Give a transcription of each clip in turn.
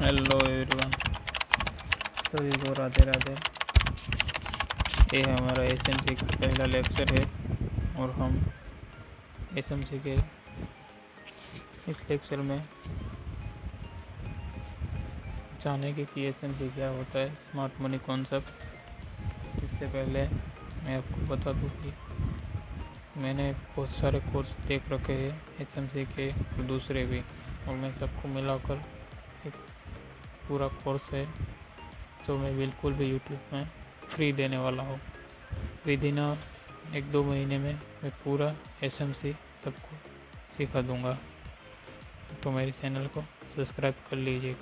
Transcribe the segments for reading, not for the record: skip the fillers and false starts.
Hello everyone, सभी को राधे राधे। ये हमारा एसएमसी का पहला लेक्चर है और हम एसएमसी के इस लेक्चर में जानेंगे कि एसएमसी क्या होता है, स्मार्ट मनी कॉन्सेप्ट। इससे पहले मैं आपको बता दूं कि मैंने बहुत सारे कोर्स देख रखे हैं एसएमसी के और दूसरे भी, और मैं सबको मिलाकर एक पूरा कोर्स है जो मैं बिल्कुल भी यूट्यूब में फ्री देने वाला हूँ। विद इन 1-2 महीने में मैं पूरा एसएमसी सबको सिखा दूँगा, तो मेरे चैनल को सब्सक्राइब कर लीजिएगा।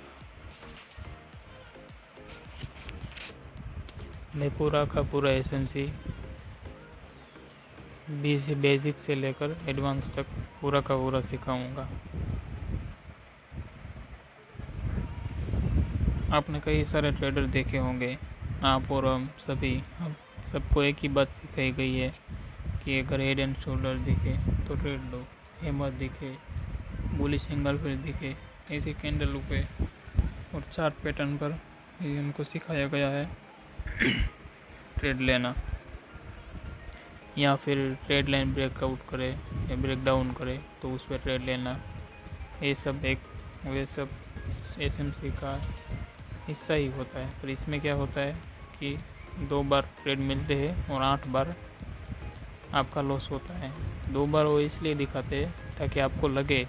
मैं पूरा का पूरा एसएमसी बेसिक से लेकर एडवांस तक पूरा का पूरा सिखाऊंगा। आपने कई सारे ट्रेडर देखे होंगे, आप और हम सबको एक ही बात सिखाई गई है कि अगर हेड एंड शोल्डर दिखे तो ट्रेड लो, हैमर दिखे, बुलिश सिंगल फिर दिखे, ऐसे कैंडल पे और चार्ट पैटर्न पर इनको सिखाया गया है ट्रेड लेना, या फिर ट्रेड लाइन ब्रेकआउट करे या ब्रेक डाउन करे तो उस पर ट्रेड लेना। ये सब एसएमसी का हिस्सा ही होता है। पर इसमें क्या होता है कि 2 बार ट्रेड मिलते हैं और 8 बार आपका लॉस होता है। 2 बार वो इसलिए दिखाते हैं ताकि आपको लगे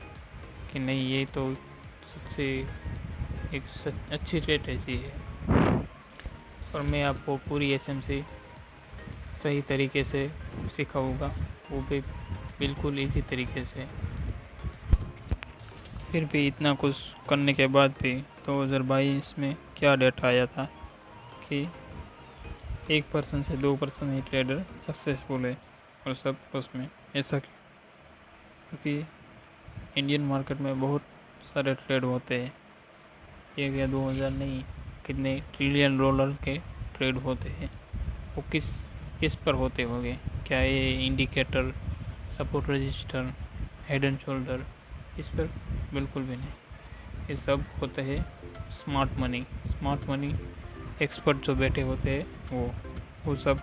कि नहीं, ये तो सबसे एक अच्छी स्ट्रेटजी है। और मैं आपको पूरी एसएमसी सही तरीके से सिखाऊंगा, वो भी बिल्कुल इजी तरीके से। फिर भी इतना कुछ करने के बाद भी 2022 में क्या डेटा आया था कि 1% से 2% ही ट्रेडर सक्सेसफुल है, और सब उसमें ऐसा क्योंकि इंडियन मार्केट में बहुत सारे ट्रेड होते हैं। 1 या 2 हज़ार नहीं, कितने ट्रिलियन डॉलर के ट्रेड होते हैं। वो किस पर होते होंगे? क्या ये indicator, support register, head and shoulder, इस पर? बिल्कुल भी नहीं। ये सब होते हैं स्मार्ट मनी एक्सपर्ट जो बैठे होते हैं वो सब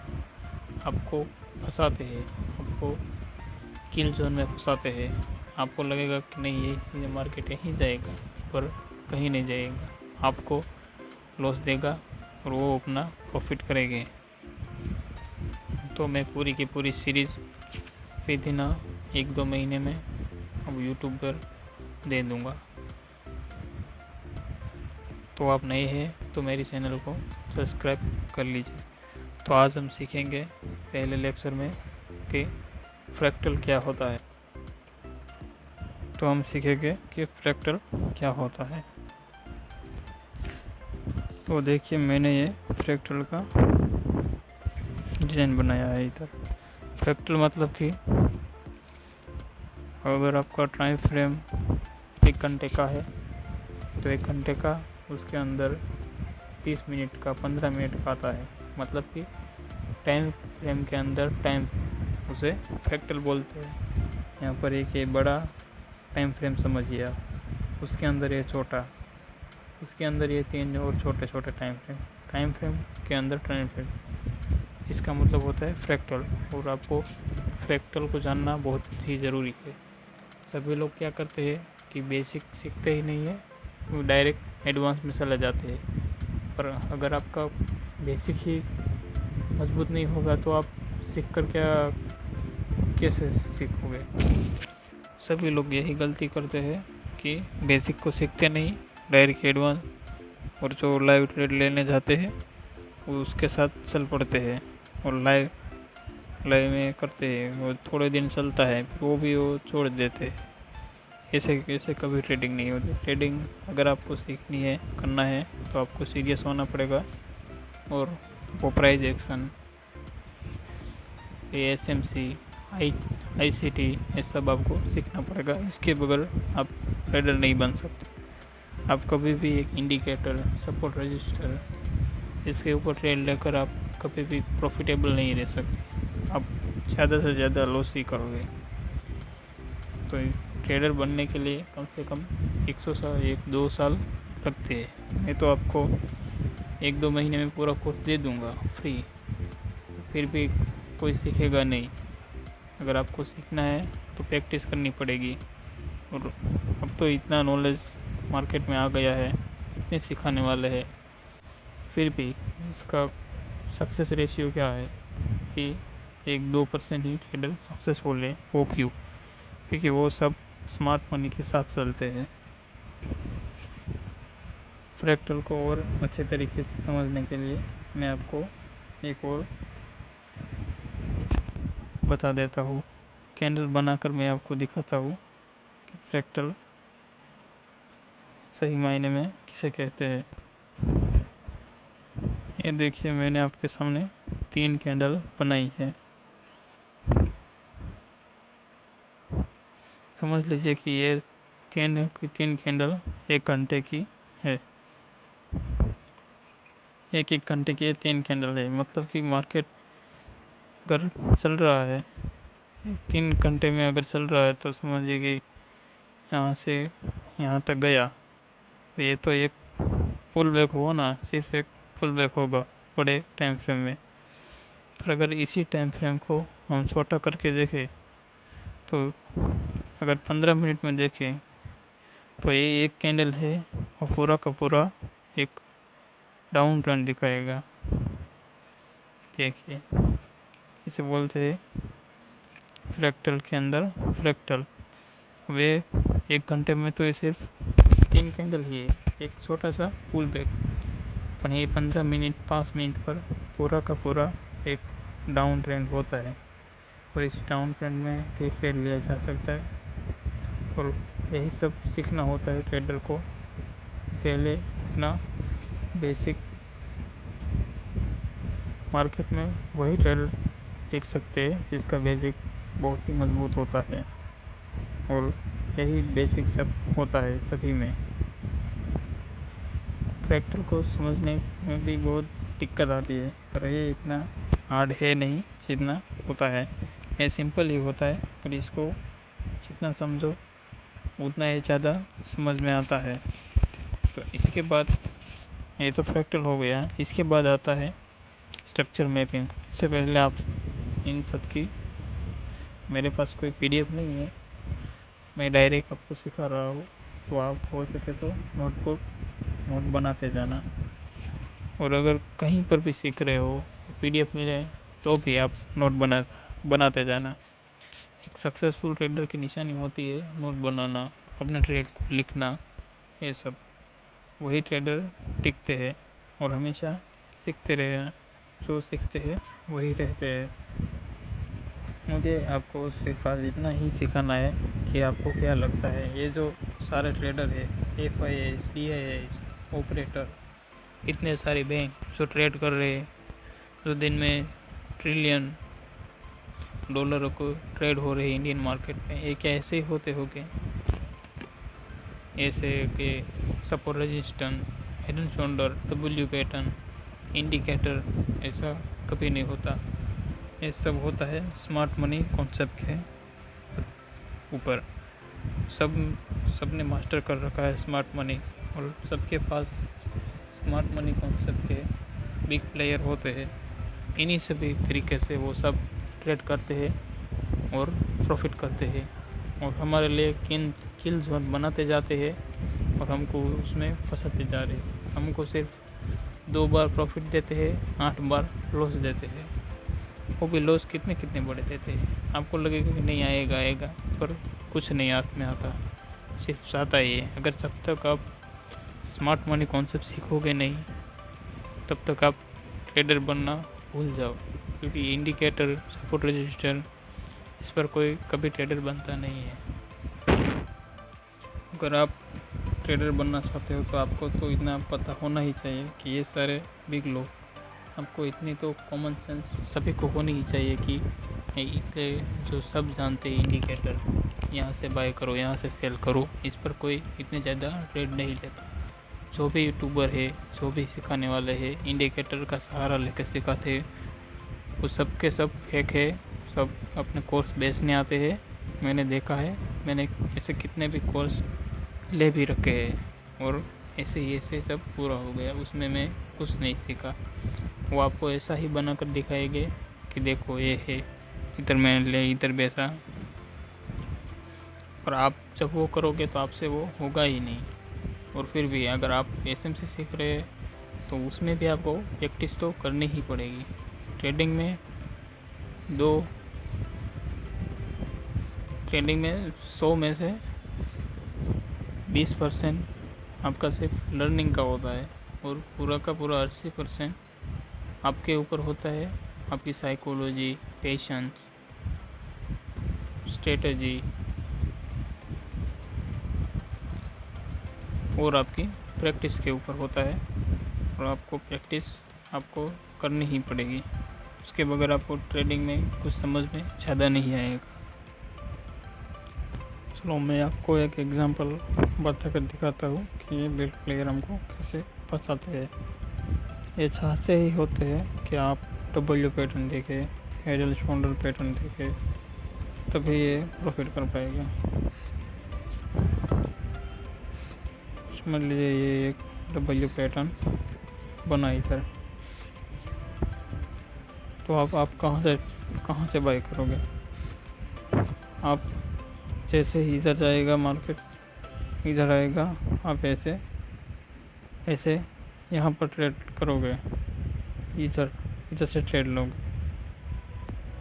आपको फंसाते हैं, आपको किल जोन में फंसाते हैं। आपको लगेगा कि नहीं, ये मार्केट यहीं जाएगा, पर कहीं नहीं जाएगा, आपको लॉस देगा और वो अपना प्रॉफिट करेंगे। तो मैं पूरी की पूरी सीरीज़ विद इन 1-2 महीने में अब यूट्यूब पर दे दूँगा। तो आप नए हैं तो मेरे चैनल को सब्सक्राइब कर लीजिए। तो आज हम सीखेंगे पहले लेक्चर में कि फ्रैक्टल क्या होता है। तो हम सीखेंगे कि फ्रैक्टल क्या होता है। तो देखिए, मैंने ये फ्रैक्टल का डिज़ाइन बनाया है इधर। फ्रैक्टल मतलब कि अगर आपका टाइम फ्रेम 1 घंटे का है तो 1 घंटे का उसके अंदर 30 मिनट का, 15 मिनट का आता है। मतलब कि टाइम फ्रेम के अंदर टाइम, उसे फ्रैक्टल बोलते हैं। यहाँ पर एक ये बड़ा टाइम फ्रेम समझिए आप, उसके अंदर ये छोटा, उसके अंदर ये 3 और छोटे छोटे टाइम फ्रेम के अंदर टाइम फ्रेम। इसका मतलब होता है फ्रैक्टल। और आपको फ्रैक्टल को जानना बहुत ही ज़रूरी है। सभी लोग क्या करते हैं कि बेसिक सीखते ही नहीं है, वो डायरेक्ट एडवांस में चले जाते हैं। पर अगर आपका बेसिक ही मजबूत नहीं होगा तो आप सीख कर कैसे सीखोगे? सभी लोग यही गलती करते हैं कि बेसिक को सीखते नहीं, डायरेक्ट एडवांस, और जो लाइव ट्रेड लेने जाते हैं वो उसके साथ चल पड़ते हैं और लाइव में करते हैं। वो थोड़े दिन चलता है, फिर वो छोड़ देते हैं। ऐसे कभी ट्रेडिंग नहीं होती। ट्रेडिंग अगर आपको सीखनी है, करना है, तो आपको सीरियस होना पड़ेगा और वो प्राइस एक्शन, एसएमसी, आईसीटी, ये सब आपको सीखना पड़ेगा। इसके बगैर आप ट्रेडर नहीं बन सकते। आप कभी भी एक इंडिकेटर, सपोर्ट रजिस्टर, इसके ऊपर ट्रेड लेकर आप कभी भी प्रॉफिटेबल नहीं रह सकते। आप ज़्यादा से ज़्यादा लॉस ही करोगे। तो ट्रेडर बनने के लिए कम से कम 1-2 साल लगते हैं। मैं तो आपको 1-2 महीने में पूरा कोर्स दे दूँगा फ्री, फिर भी कोई सीखेगा नहीं। अगर आपको सीखना है तो प्रैक्टिस करनी पड़ेगी। और अब तो इतना नॉलेज मार्केट में आ गया है, इतने सिखाने वाले हैं, फिर भी इसका सक्सेस रेशियो क्या है कि 1-2% ही ट्रेडर सक्सेसफुल है। वो क्यों? क्योंकि वो सब स्मार्ट मनी के साथ चलते हैं। फ्रैक्टल को और अच्छे तरीके से समझने के लिए मैं आपको एक और बता देता हूँ। कैंडल बनाकर मैं आपको दिखाता हूँ कि फ्रैक्टल सही मायने में किसे कहते हैं। ये देखिए, मैंने आपके सामने 3 कैंडल बनाई है। समझ लीजिए कि ये 3 कैंडल 1 घंटे की है। 1-1 घंटे की 3 कैंडल है। मतलब कि मार्केट अगर चल रहा है 3 घंटे में, अगर चल रहा है तो समझिए कि यहाँ से यहाँ तक गया, तो ये तो एक पुल बैक हो ना, सिर्फ एक पुल बैक होगा बड़े टाइम फ्रेम में। पर अगर इसी टाइम फ्रेम को हम छोटा करके देखें तो अगर 15 मिनट में देखें तो ये एक कैंडल है और पूरा का पूरा एक डाउन ट्रेंड दिखाएगा। देखिए, इसे बोलते हैं फ्रैक्टल के अंदर फ्रैक्टल। वे 1 घंटे में तो ये सिर्फ 3 कैंडल ही है, एक छोटा सा पुल बैक। पर ये 15 मिनट 5 मिनट पर पूरा का पूरा एक डाउन ट्रेंड होता है। और इस डाउन ट्रेंड में कैसे लिया जा सकता है, और यही सब सीखना होता है ट्रेडर को। पहले अपना बेसिक, मार्केट में वही ट्रेडर सीख सकते हैं जिसका बेसिक बहुत ही मजबूत होता है, और यही बेसिक सब होता है सभी में। फ्रैक्टल को समझने में भी बहुत दिक्कत आती है, पर ये इतना हार्ड है नहीं जितना होता है। ये सिंपल ही होता है, पर इसको जितना समझो उतना ही ज़्यादा समझ में आता है। तो इसके बाद ये तो फ्रैक्टल हो गया। इसके बाद आता है स्ट्रक्चर मैपिंग। इससे पहले आप इन सब की, मेरे पास कोई पीडीएफ नहीं है, मैं डायरेक्ट आपको सिखा रहा हूँ, तो आप हो सके तो नोट बनाते जाना। और अगर कहीं पर भी सीख रहे हो, पीडीएफ मिले तो भी आप नोट बनाते जाना। एक सक्सेसफुल ट्रेडर की निशानी होती है नोट बनाना, अपने ट्रेड को लिखना। ये सब वही ट्रेडर टिकते हैं और हमेशा सीखते रहे। जो सीखते हैं वही रहते हैं। मुझे आपको सिर्फ आज इतना ही सिखाना है कि आपको क्या लगता है, ये जो सारे ट्रेडर है, FIS, DIS, ऑपरेटर, इतने सारे बैंक जो ट्रेड कर रहे हैं, जो दिन में ट्रिलियन डॉलरों को ट्रेड हो रहे हैं इंडियन मार्केट में, ये क्या ऐसे ही होते होंगे? ऐसे कि support, resistance, head and shoulder, W pattern, indicator, ऐसा कभी नहीं होता। ये सब होता है स्मार्ट मनी कॉन्सेप्ट के ऊपर। सबने मास्टर कर रखा है स्मार्ट मनी, और सबके पास स्मार्ट मनी कॉन्सेप्ट के बिग प्लेयर होते हैं। इन्हीं सभी तरीके से वो सब ट्रेड करते हैं और प्रॉफिट करते हैं, और हमारे लिए किल्स बनाते जाते हैं और हमको उसमें फंसाते जा रहे हैं। हमको सिर्फ 2 बार प्रॉफिट देते हैं, 8 बार लॉस देते हैं। वो भी लॉस कितने बड़े देते हैं। आपको लगेगा कि नहीं आएगा, पर कुछ नहीं हाथ में आता, सिर्फ आता ही है। अगर जब तक आप स्मार्ट मनी कॉन्सेप्ट सीखोगे नहीं, तब तक आप ट्रेडर बनना भूल जाओ। क्योंकि इंडिकेटर, सपोर्ट, रजिस्टर, इस पर कोई कभी ट्रेडर बनता नहीं है। अगर आप ट्रेडर बनना चाहते हो तो आपको तो इतना पता होना ही चाहिए कि ये सारे बिग लोग, आपको इतनी तो कॉमन सेंस सभी को होनी ही चाहिए कि जो सब जानते हैं इंडिकेटर, यहाँ से बाय करो, यहाँ से सेल करो, इस पर कोई इतने ज़्यादा ट्रेड नहीं लेता। जो भी यूट्यूबर है, जो भी सिखाने वाले हैं, इंडिकेटर का सहारा लेकर सिखाते हैं, वो सब के सब फेक है। सब अपने कोर्स बेचने आते हैं, मैंने देखा है। मैंने ऐसे कितने भी कोर्स ले भी रखे हैं, और ऐसे ही ऐसे सब पूरा हो गया। उसमें मैं कुछ नहीं सीखा। वो आपको ऐसा ही बना कर दिखाएंगे कि देखो ये है, इधर मैंने ले, इधर बैसा। और आप जब वो करोगे तो आपसे वो होगा ही नहीं। और फिर भी अगर आप एसएमसी सीख रहे हैं तो उसमें भी आपको प्रैक्टिस तो करनी ही पड़ेगी। ट्रेडिंग में दो ट्रेडिंग में 100 में से 20% आपका सिर्फ लर्निंग का होता है, और पूरा का पूरा 80% आपके ऊपर होता है। आपकी साइकोलॉजी, पेशेंस, स्ट्रेटजी और आपकी प्रैक्टिस के ऊपर होता है। और आपको प्रैक्टिस आपको करनी ही पड़ेगी। उसके बगैर आपको ट्रेडिंग में कुछ समझ में ज़्यादा नहीं आएगा। चलो मैं आपको एक एग्जांपल बता कर दिखाता हूँ कि ये बिग प्लेयर हमको कैसे फंसाते हैं। ये चाहते ही होते हैं कि आप डब्ल्यू पैटर्न देखें, हेड एंड शोल्डर पैटर्न देखें, तभी ये प्रॉफिट कर पाएगा। समझ लीजिए ये एक डब्ल्यू पैटर्न बना इधर, तो आप कहाँ से बाई करोगे? आप जैसे ही इधर जाएगा मार्केट, इधर आएगा, आप ऐसे यहाँ पर ट्रेड करोगे, इधर से ट्रेड लोगे।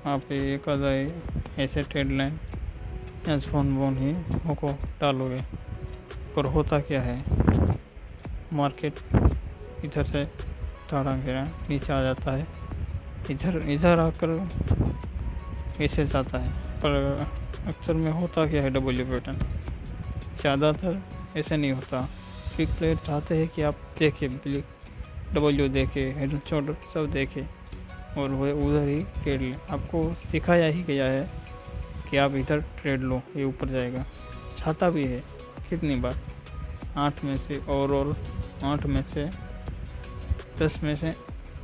आप एक आधा ऐसे ट्रेड लाइन या फोन बोन ही को डालोगे। पर होता क्या है, मार्केट इधर से ताड़ा गिरा नीचे आ जाता है, इधर आकर ऐसे जाता है। पर अक्सर में होता क्या है, डब्ल्यू पैटर्न ज़्यादातर ऐसे नहीं होता। बिग प्लेयर चाहते हैं कि आप देखें, डब्ल्यू देखें, हेड एंड शोल्डर सब देखें और वह उधर ही ट्रेड लें। आपको सिखाया ही गया है कि आप इधर ट्रेड लो, ये ऊपर जाएगा। चाहता भी है कितनी बार, 8 में से ओवरऑल 8 में से 10 में से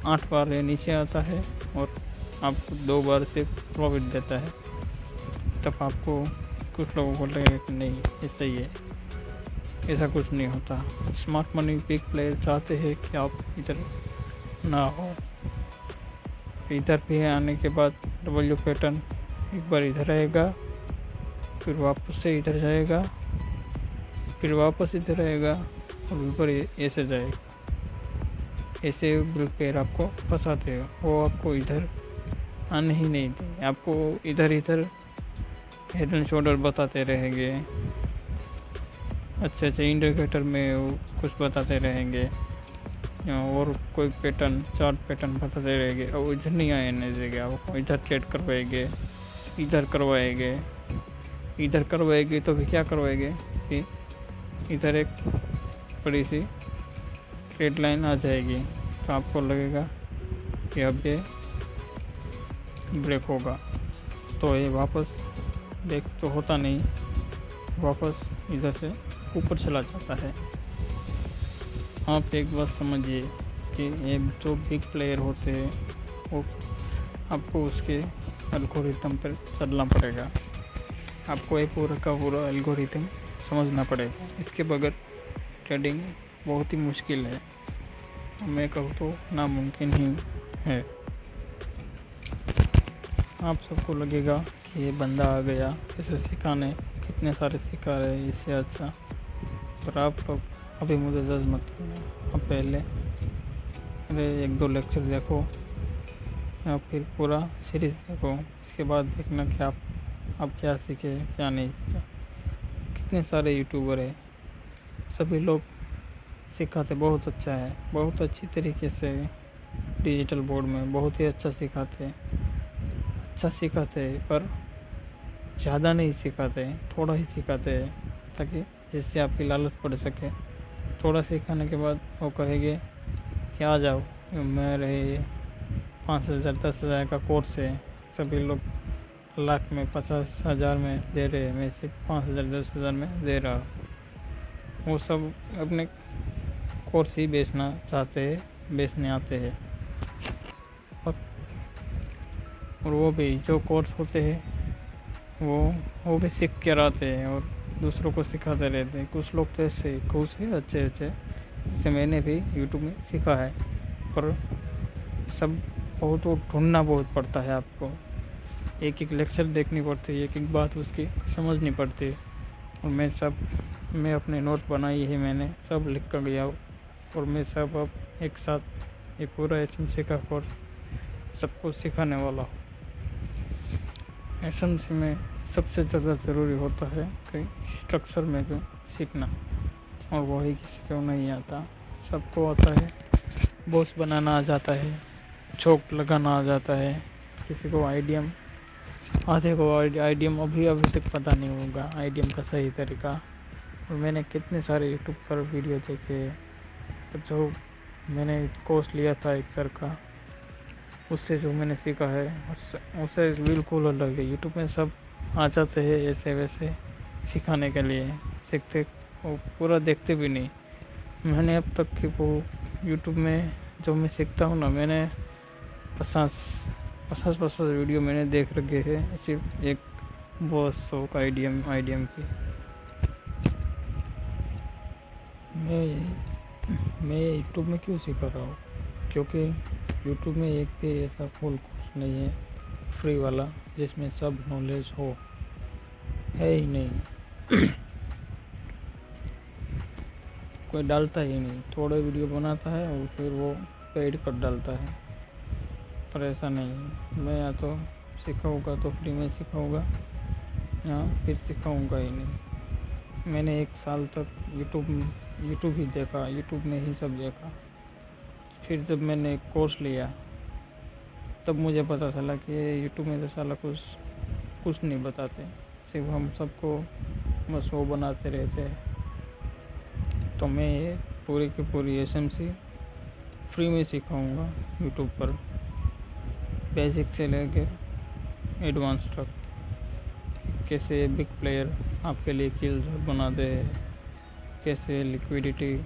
8 बार ये नीचे आता है और आपको 2 बार से प्रॉफिट देता है। तब आपको कुछ लोगों को लगेगा कि नहीं ये सही है। ऐसा कुछ नहीं होता। स्मार्ट मनी बिग प्लेयर चाहते हैं कि आप इधर ना हो। इधर भी आने के बाद डब्ल्यू पैटर्न एक बार इधर आएगा, फिर वापस से इधर जाएगा, फिर वापस इधर आएगा और ऊपर ऐसे जाएगा। ऐसे बिग प्लेयर आपको फंसाते हैं। वो आपको इधर आने ही नहीं देंगे। आपको इधर हेड एंड शोल्डर बताते रहेंगे, अच्छे इंडिकेटर में वो कुछ बताते रहेंगे, और कोई पैटर्न, चार्ट पैटर्न बताते रहेंगे। और इधर नहीं आने देंगे आपको। इधर ट्रेड करवाएंगे, इधर करवाएंगे तो फिर क्या करवाएंगे कि इधर एक बड़ी सी ट्रेड लाइन आ जाएगी, तो आपको लगेगा कि अब ये ब्रेक होगा। तो ये वापस ब्रेक तो होता नहीं, वापस इधर से ऊपर चला जाता है। आप एक बात समझिए कि ये जो बिग प्लेयर होते हैं वो आपको उसके एल्गोरिथम पर चलना पड़ेगा। आपको ये पूरा का पूरा एल्गोरिथम समझना पड़ेगा। इसके बगैर ट्रेडिंग बहुत ही मुश्किल है, मैं कहूँ तो नामुमकिन ही है। आप सबको लगेगा कि ये बंदा आ गया इसे सिखाने, कितने सारे सिखा रहे हैं इससे अच्छा। पर आप लोग अभी मुझे जज मत करना। आप पहले अरे 1-2 लेक्चर देखो या फिर पूरा सीरीज देखो, इसके बाद देखना कि आप क्या सीखे क्या नहीं सीखा। कितने सारे यूट्यूबर है, सभी लोग सिखाते बहुत अच्छा है, बहुत अच्छी तरीके से डिजिटल बोर्ड में बहुत ही अच्छा सिखाते हैं। पर ज़्यादा नहीं सिखाते, थोड़ा ही सिखाते हैं, ताकि जिससे आपकी लालच पड़ सके। थोड़ा सिखाने के बाद वो कहेंगे कि आ जाओ, मेरे 5,000 10,000 का कोर्स है, सभी लोग लाख में 50,000 में दे रहे हैं, मैं सिर्फ 5,000 10,000 में दे रहा हूँ। वो सब अपने कोर्स ही बेचना चाहते हैं, बेचने आते हैं। और वो भी जो कोर्स होते हैं वो भी सीख कर आते हैं और दूसरों को सिखाते रहते हैं। कुछ लोग तो ऐसे कुछ है अच्छे इससे मैंने भी यूट्यूब में सीखा है। पर सब बहुत वो ढूंढना बहुत पड़ता है आपको, एक एक लेक्चर देखनी पड़ती है, एक एक बात उसकी समझनी पड़ती है। और मैं अपने नोट बनाई है, मैंने सब लिख कर गया और मैं सब अब एक साथ ये पूरा एसएमसी का कोर्स सबको सिखाने वाला हूँ। एसएमसी में सबसे ज़्यादा ज़रूरी होता है कि स्ट्रक्चर में भी सीखना, और वही किसी को नहीं आता। सबको आता है, बॉस बनाना आ जाता है, चौक लगाना आ जाता है, किसी को आईडीएम, आधे को आईडीएम अभी तक पता नहीं होगा आईडीएम का सही तरीका। और मैंने कितने सारे यूट्यूब पर वीडियो देखे, जो मैंने कोर्स लिया था एक सर का, उससे जो मैंने सीखा है उससे बिल्कुल अलग है। यूट्यूब में सब आ जाते हैं ऐसे वैसे सिखाने के लिए, सीखते वो पूरा देखते भी नहीं। मैंने अब तक की वो यूट्यूब में जो मैं सीखता हूँ ना, मैंने 50 वीडियो मैंने देख रखे हैं सिर्फ एक बॉस शौक आईडीएम की। मैं यूट्यूब में क्यों सीख रहा हूँ? क्योंकि यूट्यूब में एक भी ऐसा फुल कोर्स नहीं है फ्री वाला जिसमें सब नॉलेज हो, है ही नहीं। कोई डालता ही नहीं, थोड़े वीडियो बनाता है और फिर वो पेड कर डालता है। पर ऐसा नहीं है, मैं या तो सिखाऊंगा तो फ्री में सिखाऊंगा या फिर सिखाऊंगा ही नहीं। मैंने 1 साल तक यूट्यूब ही देखा, यूट्यूब में ही सब देखा। फिर जब मैंने कोर्स लिया तब मुझे पता चला कि यूट्यूब में तो साला कुछ नहीं बताते, सिर्फ हम सबको बस वो बनाते रहते हैं। तो मैं ये पूरी की पूरी एसएमसी फ्री में सिखाऊंगा यूट्यूब पर, बेसिक से लेके एडवांस तक। कैसे बिग प्लेयर आपके लिए किल्स बना दे, कैसे लिक्विडिटी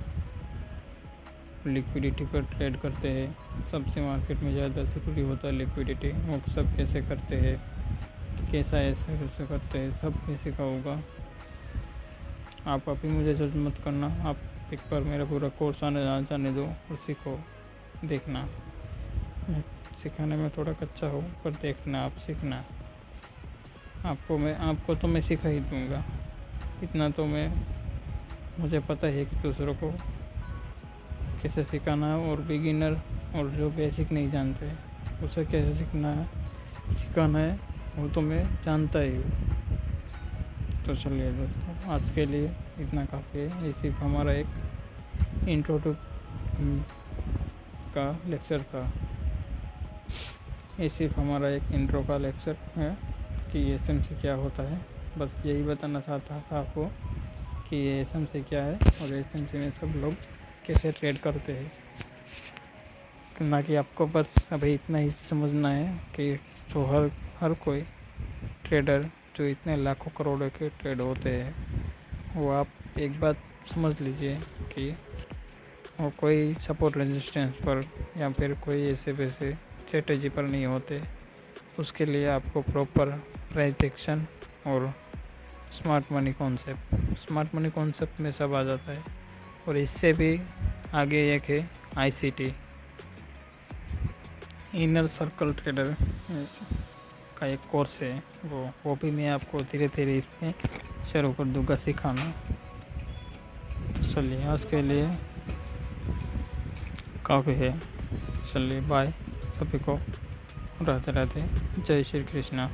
पर ट्रेड करते हैं, सबसे मार्केट में ज़्यादा ज़रूरी होता है लिक्विडिटी, वो सब कैसे करते हैं, कैसा ऐसे कैसे करते हैं, सब मैं सिखाऊंगा। आप अभी मुझे जज मत करना, आप एक बार मेरा पूरा कोर्स जाने दो और सीखो। देखना मैं सिखाने में थोड़ा कच्चा हूँ, पर देखना आप सीखना। आपको तो मैं सिखा ही दूँगा, इतना तो मुझे पता है कि दूसरों को कैसे सिखाना है। और बिगिनर और जो बेसिक नहीं जानते उसे कैसे सिखाना है वो तो मैं जानता ही हूँ। तो चलिए दोस्तों, आज के लिए इतना काफ़ी है। ये सिर्फ हमारा एक इंट्रो टू का लेक्चर था। ये सिर्फ हमारा एक इंट्रो का लेक्चर है कि एसएमसी क्या होता है। बस यही बताना चाहता था आपको कि ये एसएमसी क्या है और एसएमसी में सब लोग कैसे ट्रेड करते हैं। ना कि आपको बस अभी इतना ही समझना है कि जो हर कोई ट्रेडर जो इतने लाखों करोड़ों के ट्रेड होते हैं, वो आप एक बात समझ लीजिए कि वो कोई सपोर्ट रेजिस्टेंस पर या फिर कोई ऐसे वैसे स्ट्रेटजी पर नहीं होते। उसके लिए आपको प्रॉपर प्राइस एक्शन और स्मार्ट मनी कॉन्सेप्ट में सब आ जाता है। और इससे भी आगे एक है आईसीटी, इनर सर्कल ट्रेडर का एक कोर्स है, वो भी मैं आपको धीरे धीरे इसमें शुरू कर दूँगा सिखाना। तो चलिए आज के लिए काफ़ी है। चलिए बाय सभी को, राधे राधे, जय श्री कृष्णा।